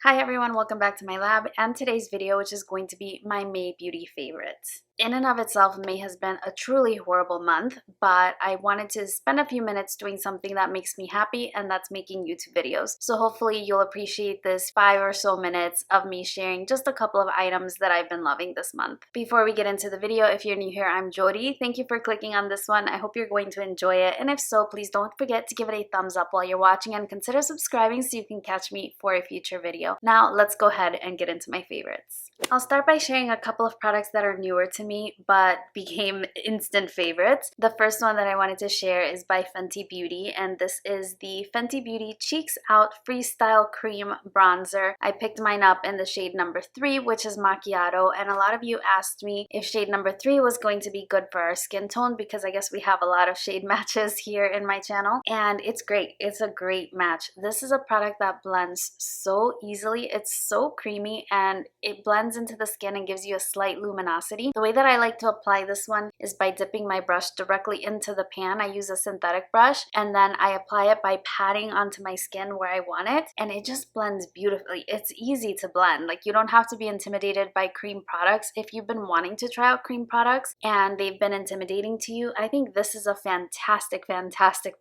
Hi everyone, welcome back to my lab and today's video, which is going to be my May beauty favorites. In and of itself, May has been a truly horrible month, but I wanted to spend a few minutes doing something that makes me happy, and that's making YouTube videos. So hopefully you'll appreciate this 5 or so minutes of me sharing just a couple of items that I've been loving this month. Before we get into the video, if you're new here, I'm Yori. Thank you for clicking on this one. I hope you're going to enjoy it, and if so, please don't forget to give it a thumbs up while you're watching and consider subscribing so you can catch me for a future video. Now let's go ahead and get into my favorites. I'll start by sharing a couple of products that are newer to me but became instant favorites. The first one that I wanted to share is by Fenty Beauty, and this is the Fenty Beauty Cheeks Out Freestyle Cream Bronzer. I picked mine up in the shade number 3, which is Macchiato, and a lot of you asked me if shade number 3 was going to be good for our skin tone because I guess we have a lot of shade matches here in my channel, and it's great. It's a great match. This is a product that blends so easily. It's so creamy and it blends into the skin and gives you a slight luminosity. The way that I like to apply this one is by dipping my brush directly into the pan. I use a synthetic brush and then I apply it by patting onto my skin where I want it, and it just blends beautifully. It's easy to blend. Like, you don't have to be intimidated by cream products. If you've been wanting to try out cream products and they've been intimidating to you, I think this is a fantastic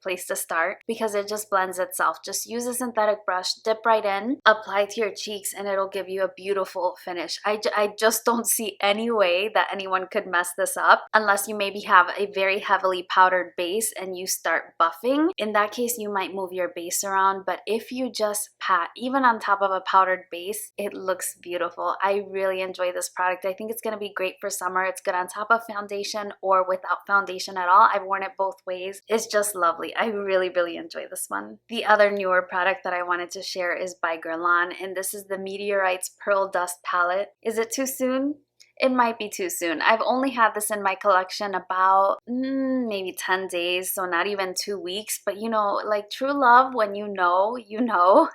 place to start because it just blends itself. Just use a synthetic brush, dip right in, apply to your cheeks, and it'll give you a beautiful finish. I just don't see any way that anyone could mess this up unless you maybe have a very heavily powdered base and you start buffing. In that case, you might move your base around, but if you just pat even on top of a powdered base, it looks beautiful. I really enjoy this product. I think it's going to be great for summer. It's good on top of foundation or without foundation at all. I've worn it both ways. It's just lovely. I really enjoy this one. The other newer product that I wanted to share is by Guerlain, and this is the Meteorites Pearl Dust Palette. Is it too soon? It might be too soon. I've only had this in my collection about maybe 10 days, so not even 2 weeks, but you know, like true love, when you know, you know.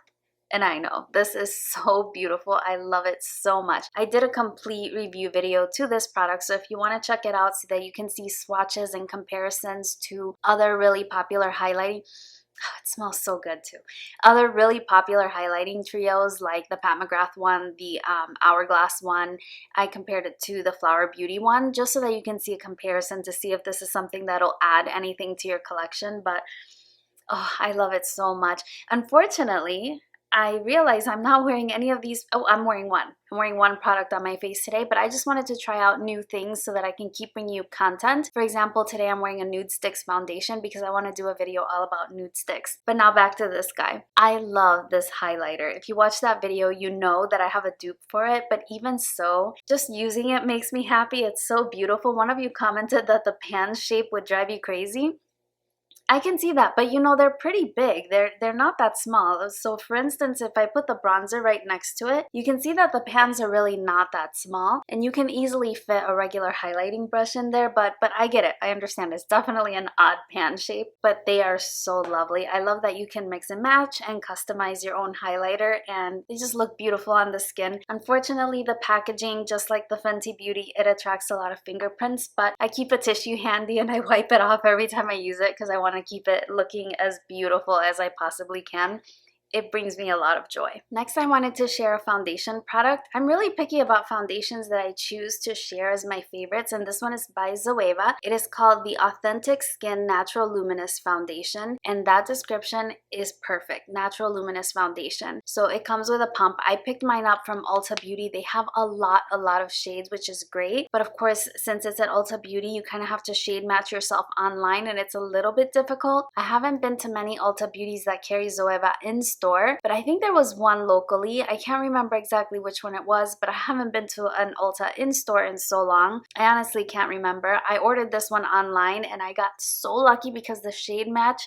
And I know. This is so beautiful. I love it so much. I did a complete review video to this product, so if you want to check it out so that you can see swatches and comparisons to other really popular highlighting, oh, it smells so good too. Other really popular highlighting trios like the Pat McGrath one, the Hourglass one. I compared it to the Flower Beauty one just so that you can see a comparison to see if this is something that'll add anything to your collection. But oh, I love it so much. Unfortunately, I realize I'm not wearing any of these. Oh, I'm wearing one. I'm wearing one product on my face today, but I just wanted to try out new things so that I can keep bringing you content. For example, today I'm wearing a Nude Sticks foundation because I want to do a video all about nude sticks. But now back to this guy. I love this highlighter. If you watch that video, you know that I have a dupe for it, but even so, just using it makes me happy. It's so beautiful. One of you commented that the pan shape would drive you crazy. I can see that, but you know, they're pretty big. They're not that small. So for instance, if I put the bronzer right next to it, you can see that the pans are really not that small, and you can easily fit a regular highlighting brush in there, but I get it. I understand. It's definitely an odd pan shape, but they are so lovely. I love that you can mix and match and customize your own highlighter, and they just look beautiful on the skin. Unfortunately, the packaging, just like the Fenty Beauty, it attracts a lot of fingerprints, but I keep a tissue handy and I wipe it off every time I use it because I want to keep it looking as beautiful as I possibly can. It brings me a lot of joy. Next, I wanted to share a foundation product. I'm really picky about foundations that I choose to share as my favorites, and this one is by Zoeva. It is called the Authentic Skin Natural Luminous Foundation, and that description is perfect. Natural Luminous Foundation. So it comes with a pump. I picked mine up from Ulta Beauty. They have a lot of shades, which is great, but of course, since it's at Ulta Beauty, you kind of have to shade match yourself online, and it's a little bit difficult. I haven't been to many Ulta Beauties that carry Zoeva in store, but I think there was one locally. I can't remember exactly which one it was, but I haven't been to an Ulta in-store in so long. I honestly can't remember. I ordered this one online and I got so lucky because the shade match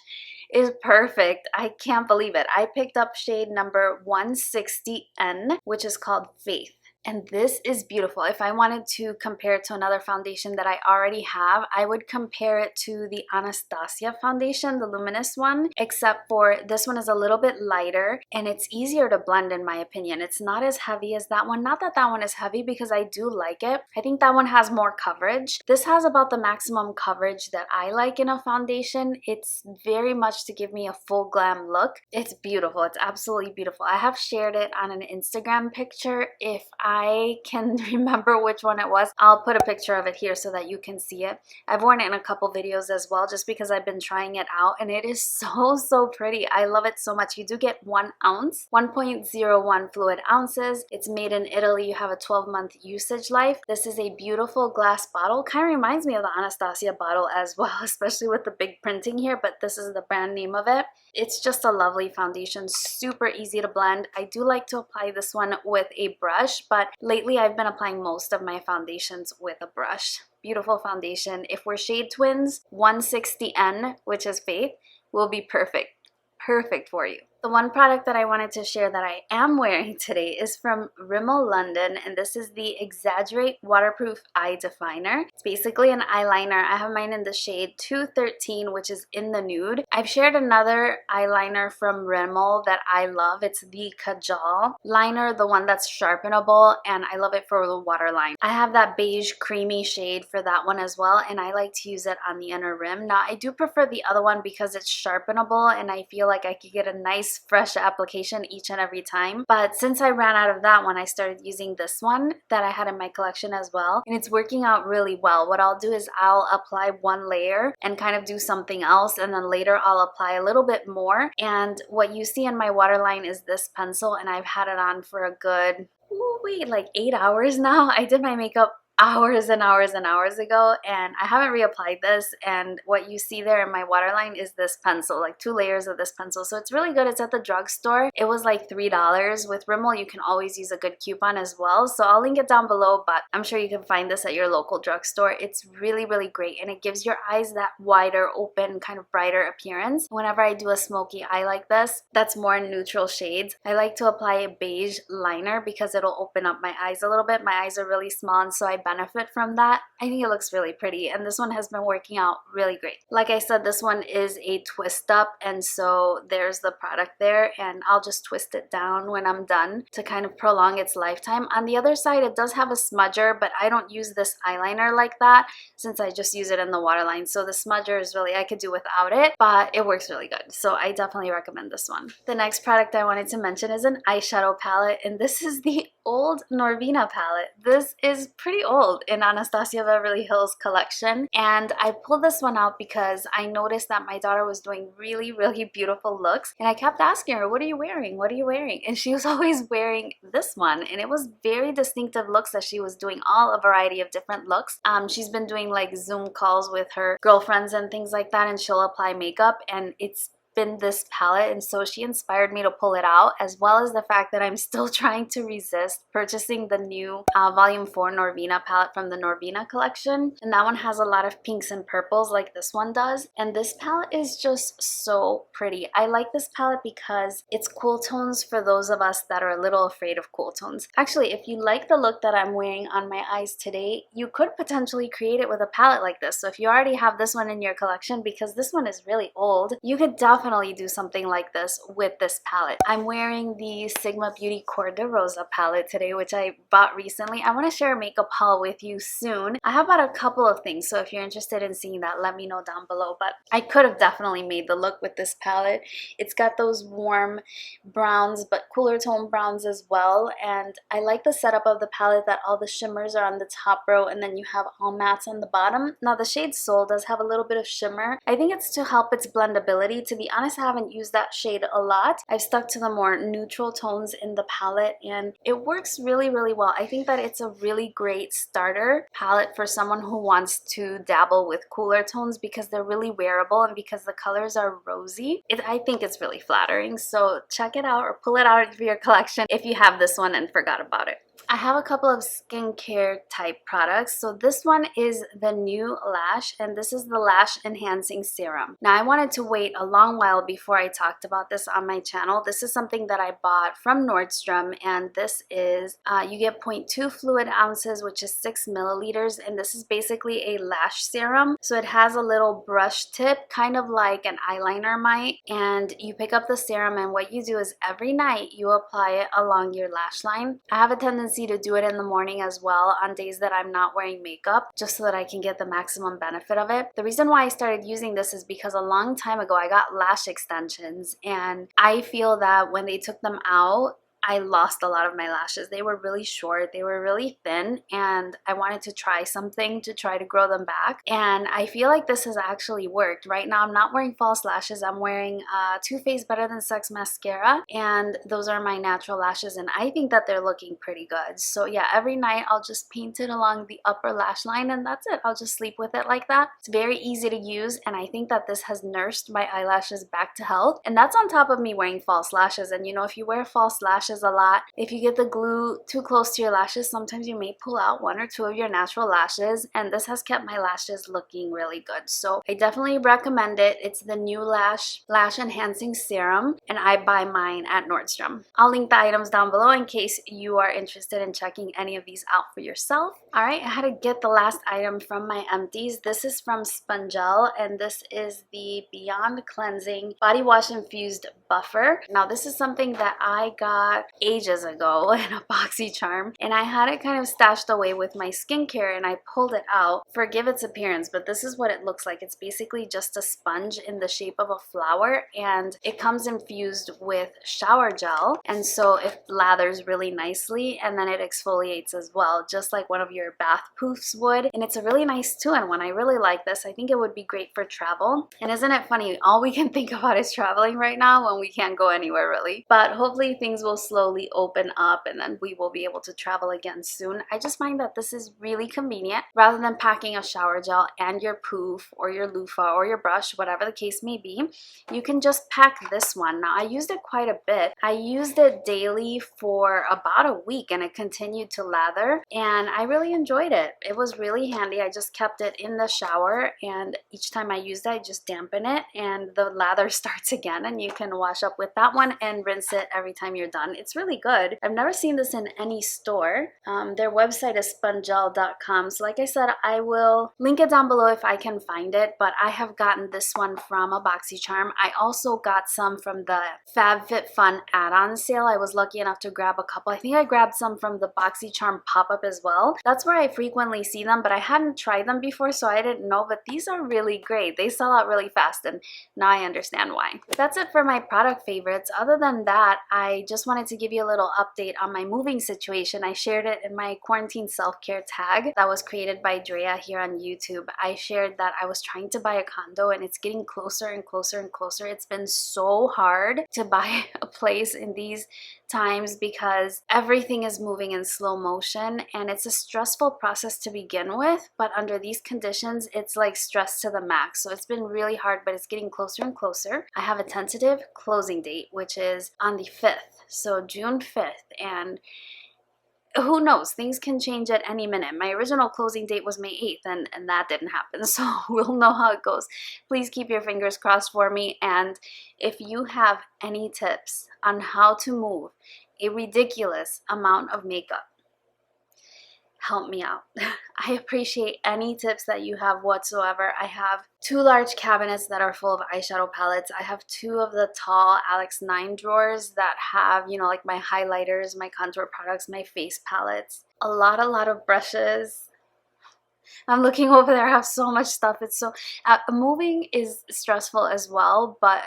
is perfect. I can't believe it. I picked up shade number 160N, which is called Faith. and this is beautiful. If I wanted to compare it to another foundation that I already have, I would compare it to the Anastasia foundation, the luminous one, except for this one is a little bit lighter and it's easier to blend in my opinion. It's not as heavy as that one. Not that that one is heavy, because I do like it. I think that one has more coverage. This has about the maximum coverage that I like in a foundation. It's very much to give me a full glam look. It's beautiful. It's absolutely beautiful. I have shared it on an Instagram picture. If I can remember which one it was, I'll put a picture of it here so that you can see it. I've worn it in a couple videos as well, just because I've been trying it out, and it is so pretty. I love it so much. You do get 1 ounce, 1.01 fluid ounces. It's made in Italy. You have a 12-month usage life. This is a beautiful glass bottle. Kind of reminds me of the Anastasia bottle as well, especially with the big printing here, but this is the brand name of it. It's just a lovely foundation, super easy to blend. I do like to apply this one with a brush, but lately I've been applying most of my foundations with a brush. Beautiful foundation. If we're shade twins, 160N, which is Faith, will be perfect. Perfect for you. The one product that I wanted to share that I am wearing today is from Rimmel London, and this is the Exaggerate Waterproof Eye Definer. It's basically an eyeliner. I have mine in the shade 213, which is in the nude. I've shared another eyeliner from Rimmel that I love. It's the Kajal liner, the one that's sharpenable, and I love it for the waterline. I have that beige creamy shade for that one as well, and I like to use it on the inner rim. Now, I do prefer the other one because it's sharpenable, and I feel like I could get a nice fresh application each and every time. But since I ran out of that one, I started using this one that I had in my collection as well, and it's working out really well. What I'll do is I'll apply one layer and kind of do something else, and then later I'll apply a little bit more. And what you see in my waterline is this pencil, and I've had it on for a good, like 8 hours now. I did my makeup hours and hours and hours ago, and I haven't reapplied this, and what you see there in my waterline is this pencil, like 2 layers of this pencil. So it's really good. It's at the drugstore. It was like $3. With Rimmel, you can always use a good coupon as well, so I'll link it down below, but I'm sure you can find this at your local drugstore. It's really great, and it gives your eyes that wider, open, kind of brighter appearance. Whenever I do a smoky eye like this, that's more neutral shades, I like to apply a beige liner because it'll open up my eyes a little bit. My eyes are really small, and so I benefit from that. I think it looks really pretty, and this one has been working out really great. Like I said, this one is a twist up, and so there's the product there, and I'll just twist it down when I'm done to kind of prolong its lifetime. On the other side, it does have a smudger, but I don't use this eyeliner like that since I just use it in the waterline. So the smudger is really, I could do without it, but it works really good. So I definitely recommend this one. The next product I wanted to mention is an eyeshadow palette, and this is the old Norvina palette. This is pretty old in Anastasia Beverly Hills collection, and I pulled this one out because I noticed that my daughter was doing really beautiful looks, and I kept asking her, what are you wearing? What are you wearing? And she was always wearing this one, and it was very distinctive looks that she was doing, all a variety of different looks. She's been doing like Zoom calls with her girlfriends and things like that, and she'll apply makeup, and it's been this palette, and so she inspired me to pull it out, as well as the fact that I'm still trying to resist purchasing the new volume 4 Norvina palette from the Norvina collection, and that one has a lot of pinks and purples like this one does, and this palette is just so pretty. I like this palette because it's cool tones for those of us that are a little afraid of cool tones. Actually, if you like the look that I'm wearing on my eyes today, you could potentially create it with a palette like this. So if you already have this one in your collection, because this one is really old, you could definitely do something like this with this palette. I'm wearing the Sigma Beauty Cor de Rosa palette today, which I bought recently. I want to share a makeup haul with you soon. I have bought a couple of things, so if you're interested in seeing that, let me know down below, but I could have definitely made the look with this palette. It's got those warm browns, but cooler tone browns as well, and I like the setup of the palette that all the shimmers are on the top row, and then you have all mattes on the bottom. Now the shade Soul does have a little bit of shimmer. I think it's to help its blendability. To be honest, I haven't used that shade a lot. I've stuck to the more neutral tones in the palette, and it works really well. I think that it's a really great starter palette for someone who wants to dabble with cooler tones because they're really wearable and because the colors are rosy. I think it's really flattering, so check it out or pull it out of your collection if you have this one and forgot about it. I have a couple of skincare type products. So this one is the New Lash, and this is the Lash Enhancing Serum. Now I wanted to wait a long while before I talked about this on my channel. This is something that I bought from Nordstrom, and this is, you get 0.2 fluid ounces, which is 6 milliliters, and this is basically a lash serum. So it has a little brush tip, kind of like an eyeliner might, and you pick up the serum, and what you do is every night you apply it along your lash line. I have a tendency to do it in the morning as well on days that I'm not wearing makeup, just so that I can get the maximum benefit of it. The reason why I started using this is because a long time ago I got lash extensions, and I feel that when they took them out, I lost a lot of my lashes. They were really short, they were really thin, and I wanted to try something to try to grow them back. And I feel like this has actually worked. Right now I'm not wearing false lashes. I'm wearing Too Faced Better Than Sex mascara, and those are my natural lashes, and I think that they're looking pretty good. So yeah, every night I'll just paint it along the upper lash line, and that's it. I'll just sleep with it like that. It's very easy to use, and I think that this has nursed my eyelashes back to health. And that's on top of me wearing false lashes. And you know, if you wear false lashes a lot, if you get the glue too close to your lashes, sometimes you may pull out 1 or 2 of your natural lashes, and this has kept my lashes looking really good. So I definitely recommend it. It's the New Lash Enhancing Serum, and I buy mine at Nordstrom. I'll link the items down below in case you are interested in checking any of these out for yourself. Alright, I had to get the last item from my empties. This is from Spongel, and this is the Beyond Cleansing Body Wash Infused Buffer. Now this is something that I got ages ago in a BoxyCharm, and I had it kind of stashed away with my skincare, and I pulled it out. Forgive its appearance, but this is what it looks like. It's basically just a sponge in the shape of a flower, and it comes infused with shower gel, and so it lathers really nicely, and then it exfoliates as well, just like one of your bath poofs would. And it's a really nice 2-in-1. I really like this. I think it would be great for travel. And isn't it funny, all we can think about is traveling right now when we can't go anywhere really. But hopefully things will slowly open up, and then we will be able to travel again soon. I just find that this is really convenient. Rather than packing a shower gel and your poof or your loofah or your brush, whatever the case may be, you can just pack this one. Now I used it quite a bit. I used it daily for about a week, and it continued to lather, and I really enjoyed it. It was really handy. I just kept it in the shower, and each time I used it, I just dampen it, and the lather starts again, and you can wash up with that one and rinse it every time you're done. It's really good. I've never seen this in any store. Their website is spongel.com. So like I said, I will link it down below if I can find it, but I have gotten this one from a BoxyCharm. I also got some from the FabFitFun add-on sale. I was lucky enough to grab a couple. I think I grabbed some from the BoxyCharm pop-up as well. That's where I frequently see them, but I hadn't tried them before, so I didn't know, but these are really great. They sell out really fast, and now I understand why. That's it for my product favorites. Other than that, I just wanted to give you a little update on my moving situation. I shared it in my quarantine self-care tag that was created by Drea here on YouTube. I shared that I was trying to buy a condo, and it's getting closer and closer and closer. It's been so hard to buy a place in these times because everything is moving in slow motion, and it's a stressful process to begin with, but under these conditions it's like stress to the max. So it's been really hard, but it's getting closer and closer. I have a tentative closing date, which is on the 5th, so June 5th, and who knows, things can change at any minute. My original closing date was May 8th, and that didn't happen, so we'll know how it goes. Please keep your fingers crossed for me, and if you have any tips on how to move a ridiculous amount of makeup, help me out. I appreciate any tips that you have whatsoever. I have 2 large cabinets that are full of eyeshadow palettes. I have 2 of the tall Alex 9 drawers that have, you know, like my highlighters, my contour products, my face palettes. A lot of brushes. I'm looking over there. I have so much stuff. It's so... moving is stressful as well, but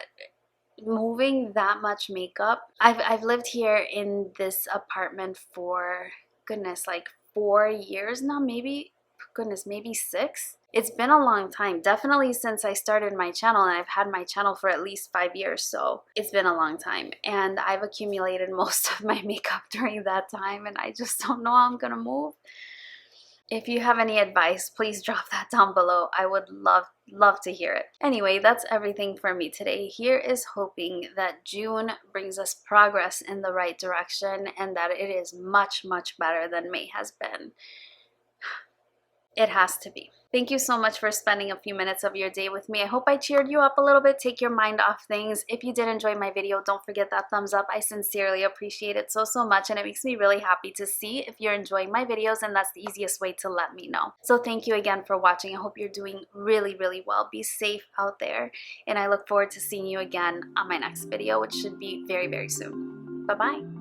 moving that much makeup... I've lived here in this apartment for, goodness, like 4 years now, maybe, goodness, maybe 6. It's been a long time, definitely since I started my channel, and I've had my channel for at least 5 years, so it's been a long time, and I've accumulated most of my makeup during that time, and I just don't know how I'm gonna move. If you have any advice, please drop that down below. I would love to hear it. Anyway, that's everything for me today. Here is hoping that June brings us progress in the right direction and that it is much better than May has been. It has to be. Thank you so much for spending a few minutes of your day with me. I hope I cheered you up a little bit, take your mind off things. If you did enjoy my video, don't forget that thumbs up. I sincerely appreciate it so much, and it makes me really happy to see if you're enjoying my videos, and that's the easiest way to let me know. So thank you again for watching. I hope you're doing really well. Be safe out there, and I look forward to seeing you again on my next video, which should be very soon. Bye-bye.